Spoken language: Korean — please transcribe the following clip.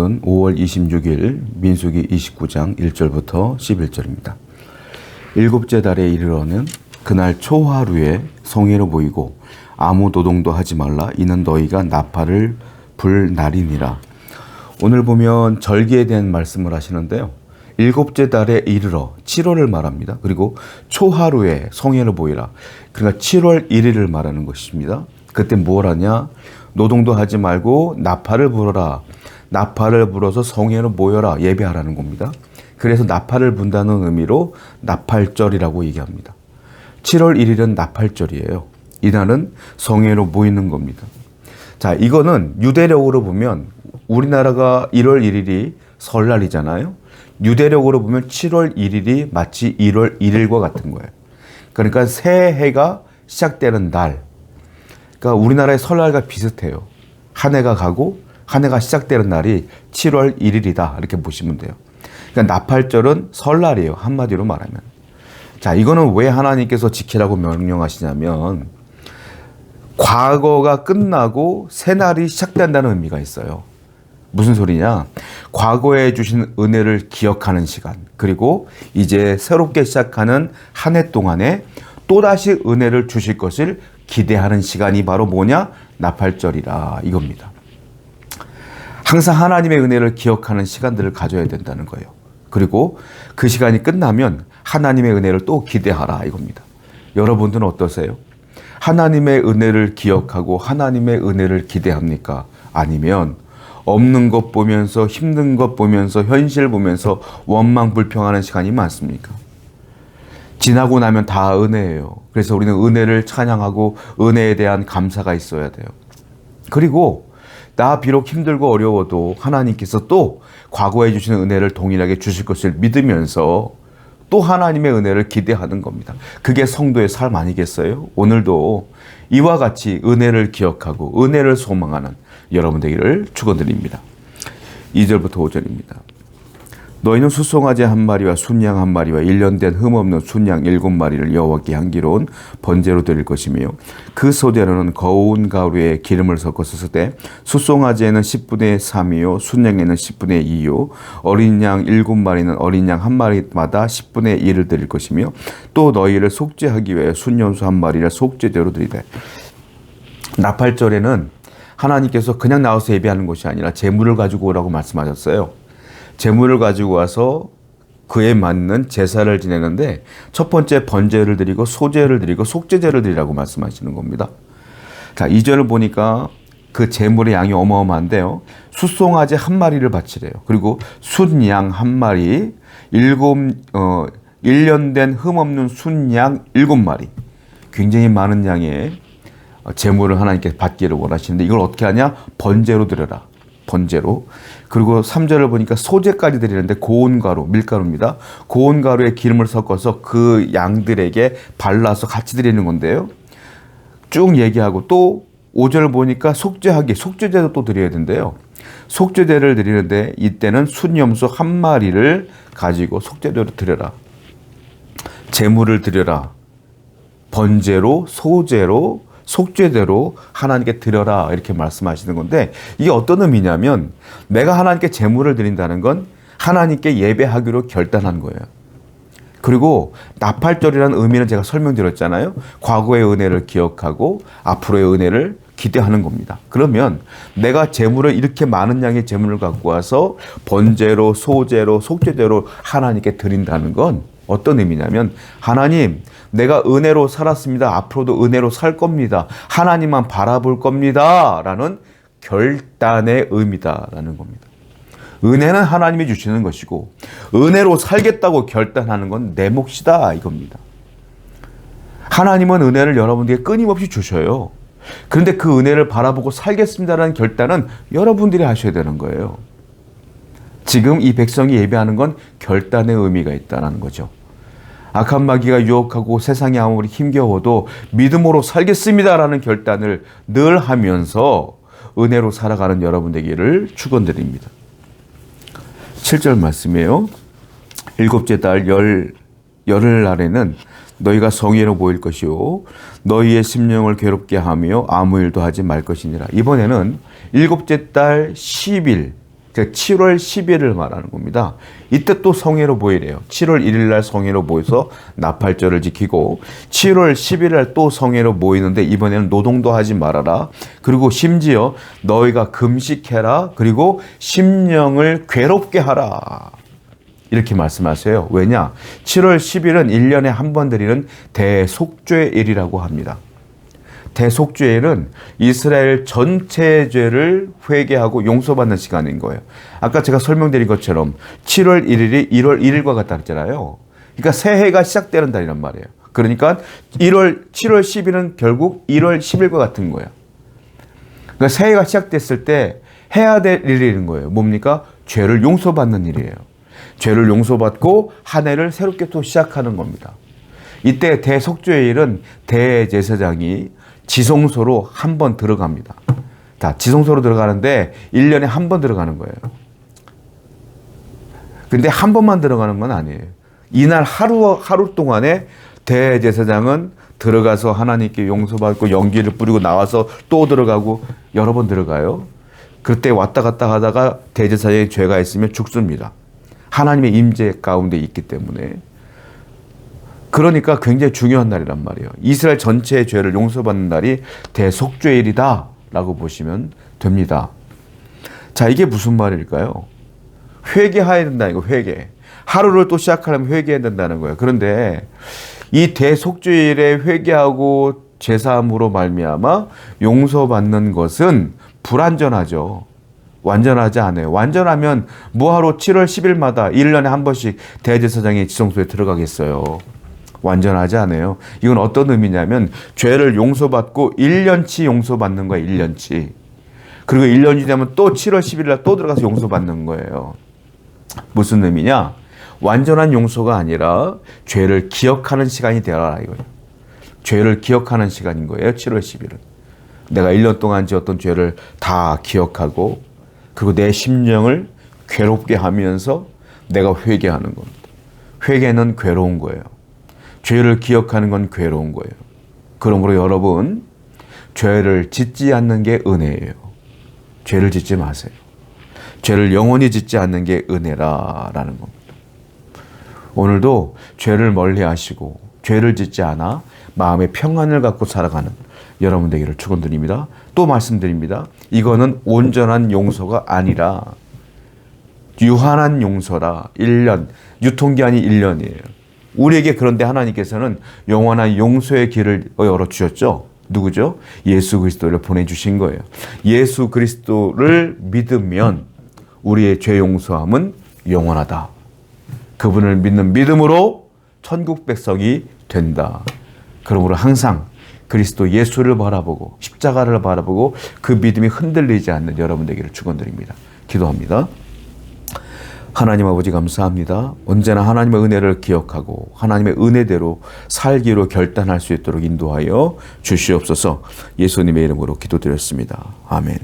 오늘은 5월 26일 민수기 29장 1절부터 11절입니다. 일곱째 달에 이르러는 그날 초하루에 성회로 모이고 아무 노동도 하지 말라. 이는 너희가 나팔을 불 날이니라. 오늘 보면 절기에 대한 말씀을 하시는데요. 일곱째 달에 이르러 7월을 말합니다. 그리고 초하루에 성회로 모이라. 그러니까 7월 1일을 말하는 것입니다. 그때 뭘 하냐? 노동도 하지 말고 나팔을 불어라. 나팔을 불어서 성회로 모여라. 예배하라는 겁니다. 그래서 나팔을 분다는 의미로 나팔절이라고 얘기합니다. 7월 1일은 나팔절이에요. 이날은 성회로 모이는 겁니다. 자, 이거는 유대력으로 보면 우리나라가 1월 1일이 설날이잖아요. 유대력으로 보면 7월 1일이 마치 1월 1일과 같은 거예요. 그러니까 새해가 시작되는 날. 그러니까 우리나라의 설날과 비슷해요. 한 해가 가고 한 해가 시작되는 날이 7월 1일이다. 이렇게 보시면 돼요. 그러니까 나팔절은 설날이에요. 한마디로 말하면. 자, 이거는 왜 하나님께서 지키라고 명령하시냐면 과거가 끝나고 새날이 시작된다는 의미가 있어요. 무슨 소리냐? 과거에 주신 은혜를 기억하는 시간, 그리고 이제 새롭게 시작하는 한 해 동안에 또다시 은혜를 주실 것을 기대하는 시간이 바로 뭐냐? 나팔절이라 이겁니다. 항상 하나님의 은혜를 기억하는 시간들을 가져야 된다는 거예요. 그리고 그 시간이 끝나면 하나님의 은혜를 또 기대하라 이겁니다. 여러분들은 어떠세요? 하나님의 은혜를 기억하고 하나님의 은혜를 기대합니까? 아니면 없는 것 보면서 힘든 것 보면서 현실 보면서 원망 불평하는 시간이 많습니까? 지나고 나면 다 은혜예요. 그래서 우리는 은혜를 찬양하고 은혜에 대한 감사가 있어야 돼요. 그리고 나 비록 힘들고 어려워도 하나님께서 또 과거에 주신 은혜를 동일하게 주실 것을 믿으면서 또 하나님의 은혜를 기대하는 겁니다. 그게 성도의 삶 아니겠어요? 오늘도 이와 같이 은혜를 기억하고 은혜를 소망하는 여러분 되기를 축원드립니다. 2절부터 5절입니다. 너희는 수송아지 한 마리와 순양 한 마리와 1년 된 흠없는 순양 7마리를 여호와께 향기로운 번제로 드릴 것이며 그 소재로는 거운 가루에 기름을 섞어서 쓰되 수송아지에는 10분의 3이요 순양에는 10분의 2요 어린 양 7마리는 어린 양 한 마리마다 10분의 1을 드릴 것이며 또 너희를 속죄하기 위해 순염소 한 마리를 속죄제로 드리되. 나팔절에는 하나님께서 그냥 나와서 예배하는 것이 아니라 제물을 가지고 오라고 말씀하셨어요. 제물을 가지고 와서 그에 맞는 제사를 지내는데 첫 번째 번제를 드리고 소제를 드리고 속죄제를 드리라고 말씀하시는 겁니다. 자, 2절을 보니까 그 제물의 양이 어마어마한데요. 숫송아지 한 마리를 바치래요. 그리고 순양 한 마리, 1년 된 흠없는 순양 7마리. 굉장히 많은 양의 제물을 하나님께 받기를 원하시는데 이걸 어떻게 하냐? 번제로 드려라. 번제로. 그리고 3절을 보니까 소제까지 드리는데 고운 가루, 밀가루입니다. 고운 가루에 기름을 섞어서 그 양들에게 발라서 같이 드리는 건데요. 쭉 얘기하고 또 5절 보니까 속죄제도 또 드려야 된대요. 속죄제를 드리는데 이때는 순염소 한 마리를 가지고 속죄제로 드려라. 제물을 드려라. 번제로, 소제로, 속죄대로 하나님께 드려라 이렇게 말씀하시는 건데 이게 어떤 의미냐면 내가 하나님께 제물을 드린다는 건 하나님께 예배하기로 결단한 거예요. 그리고 나팔절이라는 의미는 제가 설명드렸잖아요. 과거의 은혜를 기억하고 앞으로의 은혜를 기대하는 겁니다. 그러면 내가 제물을 이렇게 많은 양의 제물을 갖고 와서 번제로 소제로 속죄제로 하나님께 드린다는 건 어떤 의미냐면 하나님 내가 은혜로 살았습니다. 앞으로도 은혜로 살 겁니다. 하나님만 바라볼 겁니다. 라는 결단의 의미다라는 겁니다. 은혜는 하나님이 주시는 것이고 은혜로 살겠다고 결단하는 건 내 몫이다 이겁니다. 하나님은 은혜를 여러분들에게 끊임없이 주셔요. 그런데 그 은혜를 바라보고 살겠습니다라는 결단은 여러분들이 하셔야 되는 거예요. 지금 이 백성이 예배하는 건 결단의 의미가 있다는 거죠. 악한 마귀가 유혹하고 세상이 아무리 힘겨워도 믿음으로 살겠습니다라는 결단을 늘 하면서 은혜로 살아가는 여러분 되기를 축원드립니다. 7절 말씀이에요. 일곱째 달 열흘날에는 너희가 성회로 모일 것이요 너희의 심령을 괴롭게 하며 아무 일도 하지 말 것이니라. 이번에는 일곱째 달 10일 그 7월 10일을 말하는 겁니다. 이때 또 성회로 모이래요. 7월 1일 날 성회로 모여서 나팔절을 지키고 7월 10일 날 또 성회로 모이는데 이번에는 노동도 하지 말아라. 그리고 심지어 너희가 금식해라. 그리고 심령을 괴롭게 하라. 이렇게 말씀하세요. 왜냐? 7월 10일은 1년에 한 번 드리는 대속죄일이라고 합니다. 대속죄일은 이스라엘 전체 죄를 회개하고 용서받는 시간인 거예요. 아까 제가 설명드린 것처럼 7월 1일이 1월 1일과 같다 그랬잖아요. 그러니까 새해가 시작되는 달이란 말이에요. 그러니까 7월 10일은 결국 1월 10일과 같은 거예요. 그러니까 새해가 시작됐을 때 해야 될 일인 거예요. 뭡니까? 죄를 용서받는 일이에요. 죄를 용서받고 한 해를 새롭게 또 시작하는 겁니다. 이때 대속죄일은 대제사장이 지성소로 한 번 들어갑니다. 자, 지성소로 들어가는데 1년에 한 번 들어가는 거예요. 근데 한 번만 들어가는 건 아니에요. 이날 하루 동안에 대제사장은 들어가서 하나님께 용서받고 연기를 뿌리고 나와서 또 들어가고 여러 번 들어가요. 그때 왔다 갔다 하다가 대제사장의 죄가 있으면 죽습니다. 하나님의 임재 가운데 있기 때문에. 그러니까 굉장히 중요한 날이란 말이에요. 이스라엘 전체의 죄를 용서받는 날이 대속죄일이다 라고 보시면 됩니다. 자, 이게 무슨 말일까요? 회개해야 된다는 거, 회개. 하루를 또 시작하려면 회개해야 된다는 거예요. 그런데 이 대속죄일에 회개하고 제사함으로 말미암아 용서받는 것은 불완전하죠. 완전하지 않아요. 완전하면 뭐하러 7월 10일마다 1년에 한 번씩 대제사장이 지성소에 들어가겠어요. 완전하지 않아요. 이건 어떤 의미냐면 죄를 용서받고 1년치 용서받는 거예요. 1년치. 그리고 1년이 되면 또 7월 10일 날 또 들어가서 용서받는 거예요. 무슨 의미냐? 완전한 용서가 아니라 죄를 기억하는 시간이 되어라 이거예요. 죄를 기억하는 시간인 거예요. 7월 10일은. 내가 1년 동안 지었던 죄를 다 기억하고 그리고 내 심령을 괴롭게 하면서 내가 회개하는 겁니다. 회개는 괴로운 거예요. 죄를 기억하는 건 괴로운 거예요. 그러므로 여러분, 죄를 짓지 않는 게 은혜예요. 죄를 짓지 마세요. 죄를 영원히 짓지 않는 게 은혜라라는 겁니다. 오늘도 죄를 멀리 하시고 죄를 짓지 않아 마음의 평안을 갖고 살아가는 여러분 되기를 축원드립니다. 또 말씀드립니다. 이거는 온전한 용서가 아니라 유한한 용서라. 1년, 유통기한이 1년이에요. 우리에게 그런데 하나님께서는 영원한 용서의 길을 열어주셨죠. 누구죠? 예수 그리스도를 보내주신 거예요. 예수 그리스도를 믿으면 우리의 죄 용서함은 영원하다. 그분을 믿는 믿음으로 천국 백성이 된다. 그러므로 항상 그리스도 예수를 바라보고 십자가를 바라보고 그 믿음이 흔들리지 않는 여러분 되기를 축원드립니다. 기도합니다. 하나님 아버지 감사합니다. 언제나 하나님의 은혜를 기억하고 하나님의 은혜대로 살기로 결단할 수 있도록 인도하여 주시옵소서. 예수님의 이름으로 기도드렸습니다. 아멘.